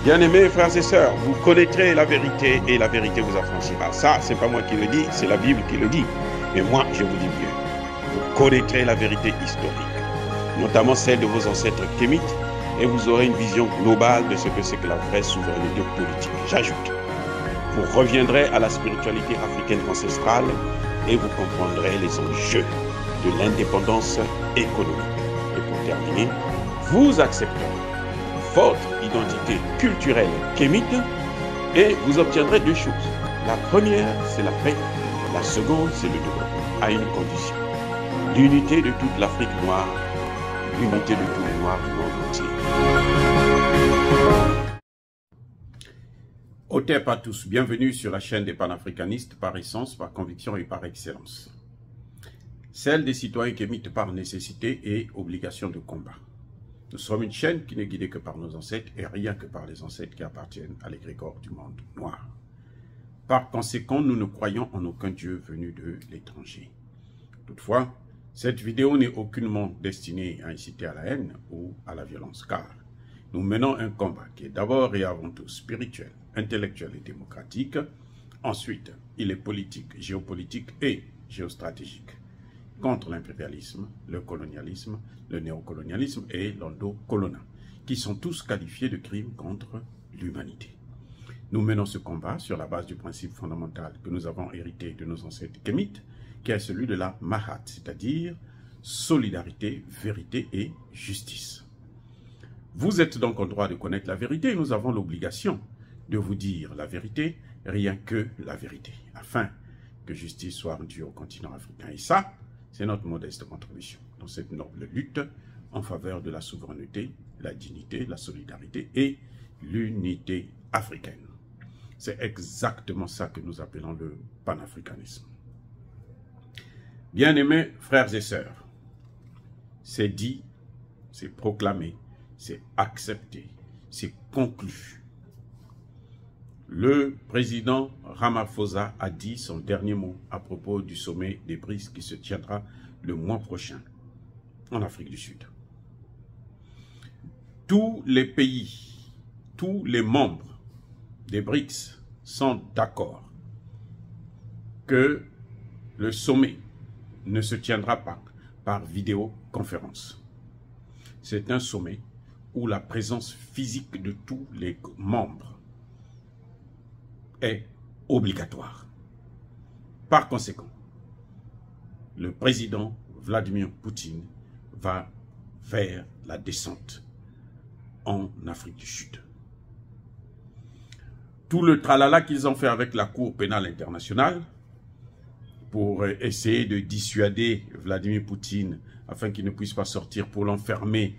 Bien-aimés frères et sœurs, vous connaîtrez la vérité et la vérité vous affranchira. Ça, c'est pas moi qui le dis, c'est la Bible qui le dit. Mais moi, je vous dis mieux. Vous connaîtrez la vérité historique, notamment celle de vos ancêtres kémites, et vous aurez une vision globale de ce que c'est que la vraie souveraineté politique. J'ajoute, vous reviendrez à la spiritualité africaine ancestrale et vous comprendrez les enjeux de l'indépendance économique. Et pour terminer, vous accepterez votre identité culturelle kémite et vous obtiendrez deux choses. La première, c'est la paix. La seconde, c'est le développement, à une condition. L'unité de toute l'Afrique noire, l'unité de tous les Noirs du monde entier. Otep à tous, bienvenue sur la chaîne des panafricanistes par essence, par conviction et par excellence. Celle des citoyens kémites par nécessité et obligation de combat. Nous sommes une chaîne qui n'est guidée que par nos ancêtres et rien que par les ancêtres qui appartiennent à l'égrégore du monde noir. Par conséquent, nous ne croyons en aucun Dieu venu de l'étranger. Toutefois, cette vidéo n'est aucunement destinée à inciter à la haine ou à la violence, car nous menons un combat qui est d'abord et avant tout spirituel, intellectuel et démocratique. Ensuite, il est politique, géopolitique et géostratégique, contre l'impérialisme, le colonialisme, le néocolonialisme et l'endocolonat, qui sont tous qualifiés de crimes contre l'humanité. Nous menons ce combat sur la base du principe fondamental que nous avons hérité de nos ancêtres kémites, qui est celui de la Mahat, c'est-à-dire solidarité, vérité et justice. Vous êtes donc en droit de connaître la vérité et nous avons l'obligation de vous dire la vérité, rien que la vérité, afin que justice soit rendue au continent africain. Et ça, c'est notre modeste contribution dans cette noble lutte en faveur de la souveraineté, la dignité, la solidarité et l'unité africaine. C'est exactement ça que nous appelons le panafricanisme. Bien-aimés frères et sœurs, c'est dit, c'est proclamé, c'est accepté, c'est conclu. Le président Ramaphosa a dit son dernier mot à propos du sommet des BRICS qui se tiendra le mois prochain en Afrique du Sud. Tous les pays, tous les membres des BRICS sont d'accord que le sommet ne se tiendra pas par vidéoconférence. C'est un sommet où la présence physique de tous les membres est obligatoire. Par conséquent, le président Vladimir Poutine va vers la descente en Afrique du Sud. Tout le tralala qu'ils ont fait avec la Cour pénale internationale pour essayer de dissuader Vladimir Poutine afin qu'il ne puisse pas sortir, pour l'enfermer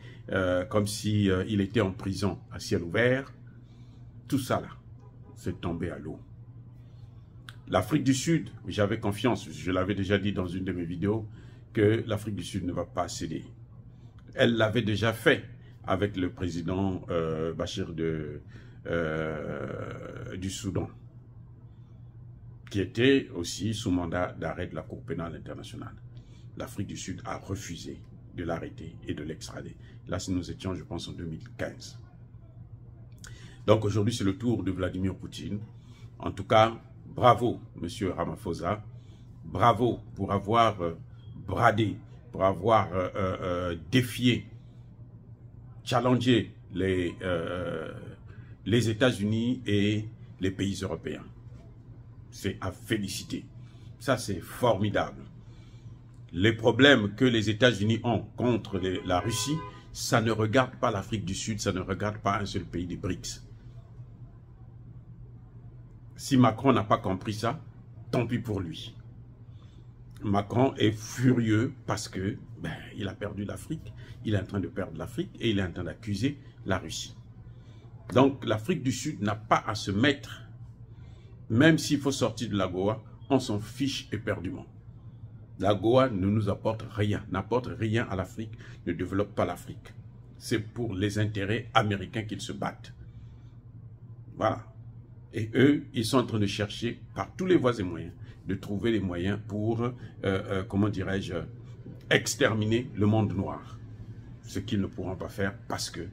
comme s'il était en prison à ciel ouvert, tout ça là, c'est tombé à l'eau. L'Afrique du Sud, j'avais confiance, je l'avais déjà dit dans une de mes vidéos, que l'Afrique du Sud ne va pas céder. Elle l'avait déjà fait avec le président Bachir du Soudan, qui était aussi sous mandat d'arrêt de la Cour pénale internationale. L'Afrique du Sud a refusé de l'arrêter et de l'extrader. Là, nous étions, je pense, en 2015. Donc aujourd'hui, c'est le tour de Vladimir Poutine. En tout cas, bravo, monsieur Ramaphosa. Bravo pour avoir bradé, pour avoir défié, challengé les États-Unis et les pays européens. C'est à féliciter. Ça, c'est formidable. Les problèmes que les États-Unis ont contre la Russie, ça ne regarde pas l'Afrique du Sud, ça ne regarde pas un seul pays des BRICS. Si Macron n'a pas compris ça, tant pis pour lui. Macron est furieux parce que il a perdu l'Afrique, il est en train de perdre l'Afrique et il est en train d'accuser la Russie. Donc l'Afrique du Sud n'a pas à se mettre, même s'il faut sortir de l'AGOA, on s'en fiche éperdument. L'AGOA ne nous apporte rien, n'apporte rien à l'Afrique, ne développe pas l'Afrique. C'est pour les intérêts américains qu'ils se battent. Voilà. Et eux, ils sont en train de chercher par tous les voies et moyens, de trouver les moyens pour, comment dirais-je, exterminer le monde noir. Ce qu'ils ne pourront pas faire parce que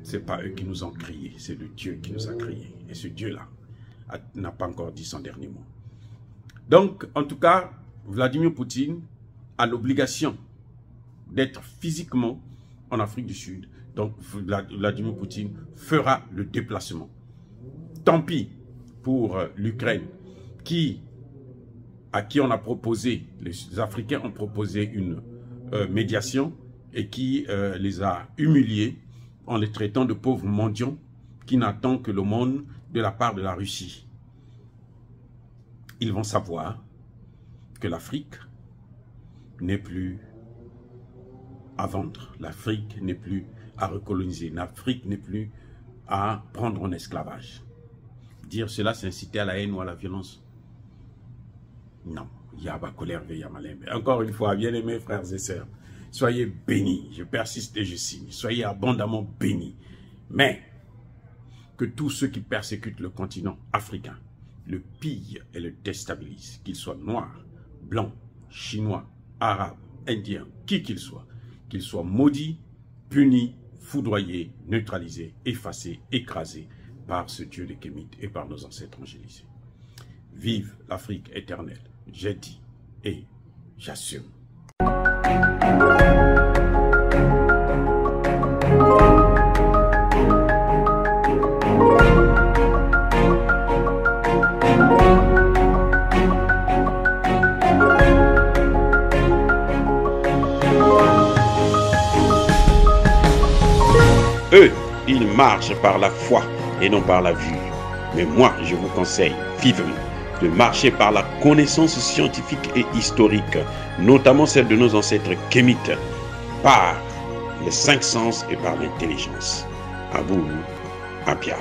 Ce n'est pas eux qui nous ont crié, c'est le Dieu qui nous a crié. Et ce Dieu-là n'a pas encore dit son dernier mot. Donc, en tout cas, Vladimir Poutine a l'obligation d'être physiquement en Afrique du Sud. Donc, Vladimir Poutine fera le déplacement. Tant pis pour l'Ukraine, à qui on a proposé, les Africains ont proposé une médiation et qui les a humiliés en les traitant de pauvres mendiants qui n'attendent que le monde de la part de la Russie. Ils vont savoir que l'Afrique n'est plus à vendre, l'Afrique n'est plus à recoloniser, l'Afrique n'est plus à prendre en esclavage. Dire cela, c'est inciter à la haine ou à la violence. Non, Yaba colère Yamalembe. Encore une fois, bien-aimés frères et sœurs, soyez bénis, je persiste et je signe, soyez abondamment bénis. Mais que tous ceux qui persécutent le continent africain le pillent et le déstabilisent, qu'ils soient noirs, blancs, chinois, arabes, indiens, qui qu'ils soient maudits, punis, foudroyés, neutralisés, effacés, écrasés par ce Dieu des Kémites et par nos ancêtres angélisés. Vive l'Afrique éternelle, j'ai dit et j'assume. Eux, ils marchent par la foi et non par la vue. Mais moi, je vous conseille vivement de marcher par la connaissance scientifique et historique, notamment celle de nos ancêtres kémites, par les 5 sens et par l'intelligence. À vous, Apia.